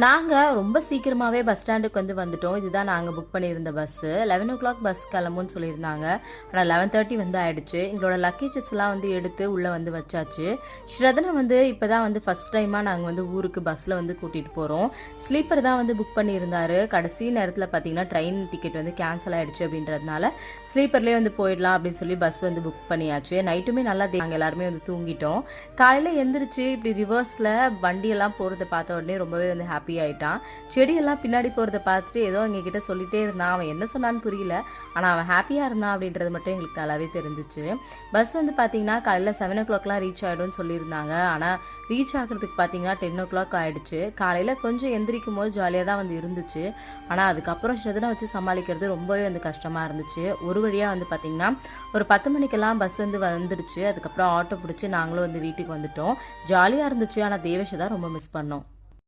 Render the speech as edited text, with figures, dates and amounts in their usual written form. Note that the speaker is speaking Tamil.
நாங்க ரொம்ப சீக்கிரமாவே பஸ் ஸ்டாண்டுக்கு வந்துட்டோம். இதுதான் நாங்க புக் பண்ணியிருந்த பஸ்ஸு. 11:00 பஸ் கிளம்பும்னு சொல்லியிருந்தாங்க. ஆனா 11:30 ஆயிடுச்சு. எங்களோட லக்கேஜஸ்லாம் எடுத்து உள்ள வச்சாச்சு. ஸ்ரதனை இப்பதான் ஃபர்ஸ்ட் டைமா நாங்க ஊருக்கு பஸ்ல கூட்டிட்டு போறோம். ஸ்லீப்பர் தான் புக் பண்ணியிருந்தாரு. கடைசி நேரத்துல பாத்தீங்கன்னா ட்ரெயின் டிக்கெட் கேன்சல் ஆயிடுச்சு அப்படின்றதுனால ஸ்லீப்பர்லேயே போயிடலாம் அப்படின்னு சொல்லி பஸ் புக் பண்ணியாச்சு. நைட்டுமே நல்லா நாங்கள் எல்லாருமே தூங்கிட்டோம். காலையில் எந்திரிச்சு இப்படி ரிவர்ஸில் வண்டியெல்லாம் போகிறத பார்த்த உடனே ரொம்பவே ஹாப்பி ஆகிட்டான். செடியெல்லாம் பின்னாடி போகிறத பார்த்துட்டு ஏதோ எங்ககிட்ட சொல்லிகிட்டே இருந்தான். அவன் என்ன சொன்னான்னு புரியல, ஆனால் அவன் ஹாப்பியாக இருந்தான் அப்படின்றது மட்டும் எங்களுக்கு நல்லாவே தெரிஞ்சிச்சு. பஸ் பார்த்தீங்கன்னா காலையில் 7:00 ரீச் ஆகிடும்னு சொல்லியிருந்தாங்க. ஆனால் ரீச் ஆகிறதுக்கு பார்த்தீங்கன்னா 10:00 ஆகிடுச்சு. காலையில் கொஞ்சம் எந்திரிக்கும் போது ஜாலியாக தான் இருந்துச்சு. ஆனால் அதுக்கப்புறம் ஸ்ரதனை வச்சு சமாளிக்கிறது ரொம்பவே கஷ்டமாக இருந்துச்சு. ஒரு வழியாக பார்த்தீங்கன்னா ஒரு 10 மணிக்கெல்லாம் பஸ் வந்துடுச்சு. அதுக்கப்புறம் ஆட்டோ பிடிச்சி நாங்களும் வீட்டுக்கு வந்துட்டோம். ஜாலியாக இருந்துச்சு. ஆனால் தேவேஷை தான் ரொம்ப மிஸ் பண்ணோம்.